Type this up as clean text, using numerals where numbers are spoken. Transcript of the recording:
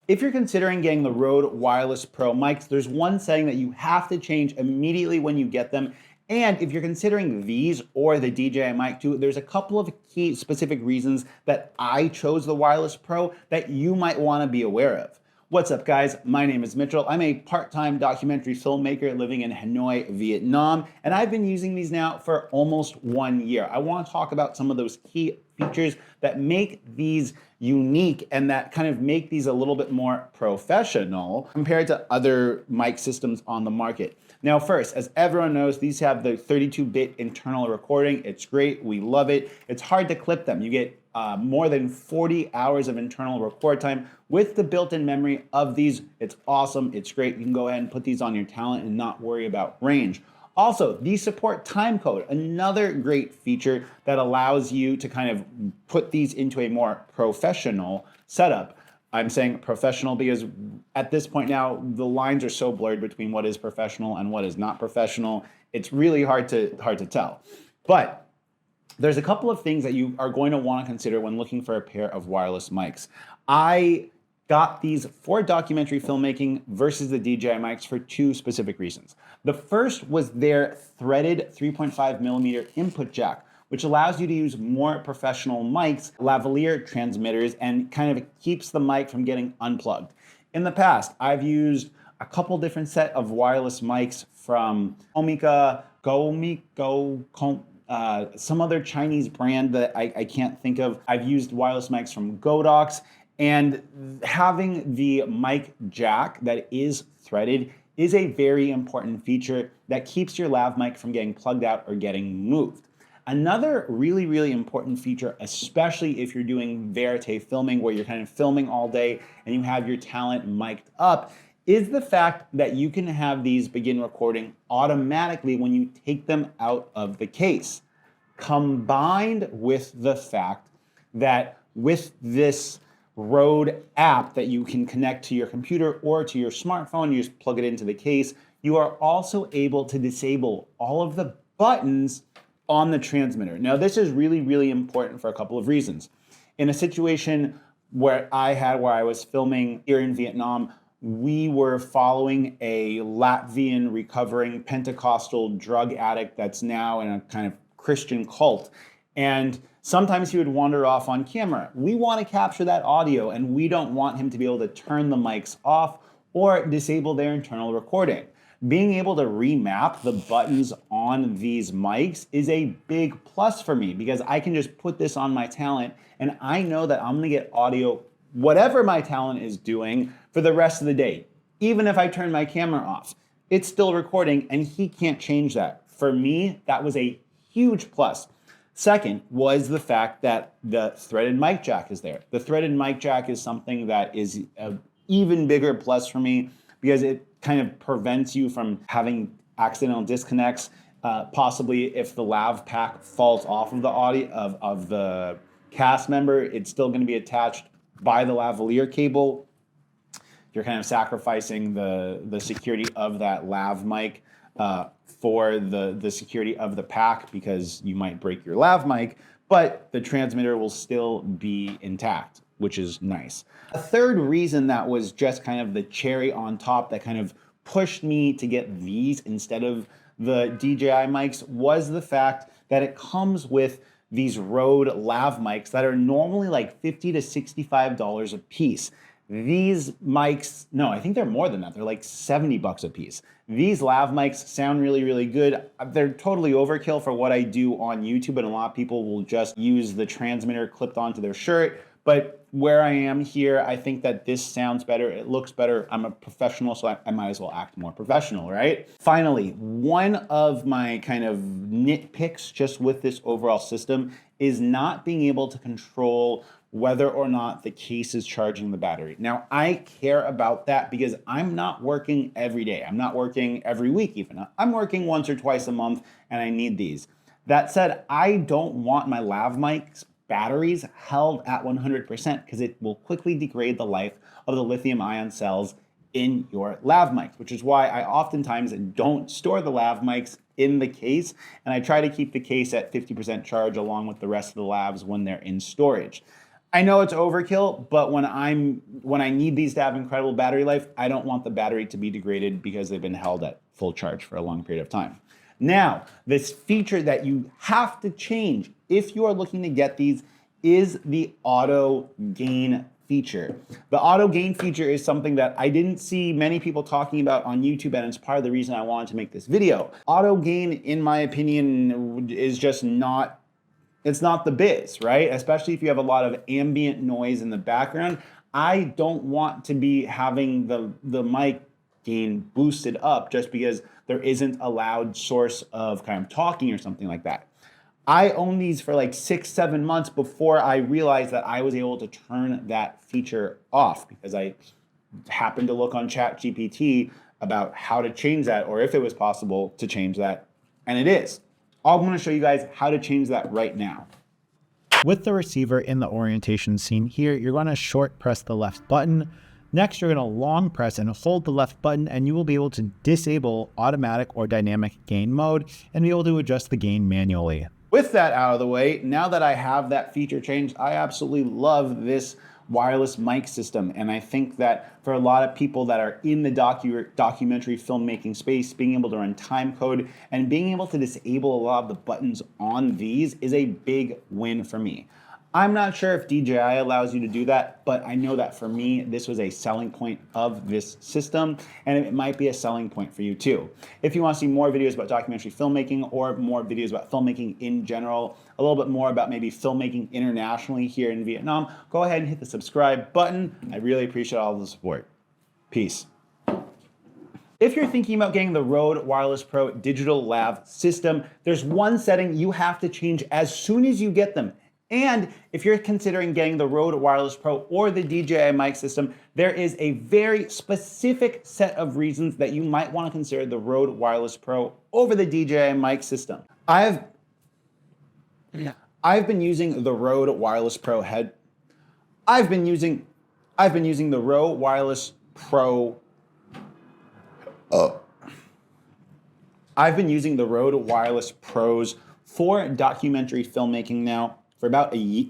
If you're considering getting the Rode Wireless Pro mics, there's one setting that you have to change immediately when you get them. And if you're considering these or the DJI Mic 2, there's a couple of key specific reasons that I chose the Wireless Pro that you might want to be aware of. What's up, guys? My name is Mitchell. I'm a part-time documentary filmmaker living in Hanoi, Vietnam, and I've been using these now for almost 1 year. I want to talk about some of those key features that make these unique and that kind of make these a little bit more professional compared to other mic systems on the market. Now, first, as everyone knows, these have the 32-bit internal recording. It's great. We love it. It's hard to clip them. You get more than 40 hours of internal record time with the built-in memory of these. It's awesome. It's great. You can go ahead and put these on your talent and not worry about range. Also, these support timecode, another great feature that allows you to kind of put these into a more professional setup. I'm saying professional because at this point now, the lines are so blurred between what is professional and what is not professional. It's really hard to tell. But there's a couple of things that you are going to want to consider when looking for a pair of wireless mics. I got these for documentary filmmaking versus the DJI mics for two specific reasons. The first was their threaded 3.5mm input jack, which allows you to use more professional mics, lavalier transmitters, and kind of keeps the mic from getting unplugged. In the past, I've used a couple different set of wireless mics from some other Chinese brand that I can't think of. I've used wireless mics from Godox, and having the mic jack that is threaded is a very important feature that keeps your lav mic from getting plugged out or getting moved. Another really, really important feature, especially if you're doing verite filming where you're kind of filming all day and you have your talent mic'd up, is the fact that you can have these begin recording automatically when you take them out of the case, combined with the fact that with this Rode app that you can connect to your computer or to your smartphone, you just plug it into the case, you are also able to disable all of the buttons on the transmitter. Now, this is really, really important for a couple of reasons. In a situation where I was filming here in Vietnam, we were following a Latvian recovering Pentecostal drug addict that's now in a kind of Christian cult. And sometimes he would wander off on camera. We want to capture that audio, and we don't want him to be able to turn the mics off or disable their internal recording. Being able to remap the buttons on these mics is a big plus for me because I can just put this on my talent and I know that I'm gonna get audio, whatever my talent is doing, for the rest of the day. Even if I turn my camera off, it's still recording and he can't change that. For me, that was a huge plus. Second was the fact that the threaded mic jack is there. The threaded mic jack is something that is an even bigger plus for me because it kind of prevents you from having accidental disconnects. Possibly if the lav pack falls off of the audio of the cast member, it's still going to be attached by the lavalier cable. You're kind of sacrificing the security of that lav mic for the security of the pack because you might break your lav mic, but the transmitter will still be intact, which is nice. A third reason that was just kind of the cherry on top that kind of pushed me to get these instead of the DJI mics was the fact that it comes with these Rode lav mics that are normally like $50 to $65 a piece. These mics, no, I think they're more than that. They're like $70 a piece. These lav mics sound really, really good. They're totally overkill for what I do on YouTube, and a lot of people will just use the transmitter clipped onto their shirt. But where I am here, I think that this sounds better. It looks better. I'm a professional, so I might as well act more professional, right? Finally, one of my kind of nitpicks just with this overall system is not being able to control whether or not the case is charging the battery. Now, I care about that because I'm not working every day. I'm not working every week even. I'm working once or twice a month, and I need these. That said, I don't want my lav mics batteries held at 100% because it will quickly degrade the life of the lithium ion cells in your lav mics, which is why I oftentimes don't store the lav mics in the case, and I try to keep the case at 50% charge along with the rest of the lavs when they're in storage. I know it's overkill, but when I need these to have incredible battery life, I don't want the battery to be degraded because they've been held at full charge for a long period of time. Now, this feature that you have to change if you are looking to get these is the auto gain feature. The auto gain feature is something that I didn't see many people talking about on YouTube, and it's part of the reason I wanted to make this video. Auto gain, in my opinion, is just not, it's not the biz, right? Especially if you have a lot of ambient noise in the background. I don't want to be having the mic gain boosted up just because there isn't a loud source of kind of talking or something like that. I owned these for like 6-7 months before I realized that I was able to turn that feature off, because I happened to look on ChatGPT about how to change that, or if it was possible to change that, and it is. I'm going to show you guys how to change that right now. With the receiver in the orientation scene here, you're going to short press the left button. Next, you're going to long press and hold the left button, and you will be able to disable automatic or dynamic gain mode and be able to adjust the gain manually. With that out of the way, now that I have that feature changed, I absolutely love this wireless mic system. And I think that for a lot of people that are in the documentary filmmaking space, being able to run timecode and being able to disable a lot of the buttons on these is a big win for me. I'm not sure if DJI allows you to do that, but I know that for me, this was a selling point of this system, and it might be a selling point for you too. If you want to see more videos about documentary filmmaking or more videos about filmmaking in general, a little bit more about maybe filmmaking internationally here in Vietnam, go ahead and hit the subscribe button. I really appreciate all the support. Peace. If you're thinking about getting the Rode Wireless Pro Digital Lav system, there's one setting you have to change as soon as you get them. And if you're considering getting the Rode Wireless Pro or the DJI Mic system, there is a very specific set of reasons that you might want to consider the Rode Wireless Pro over the DJI Mic system. I've been using the Rode Wireless Pro I've been using the Rode Wireless Pro. I've been using the Rode Wireless Pros for documentary filmmaking now for about a year.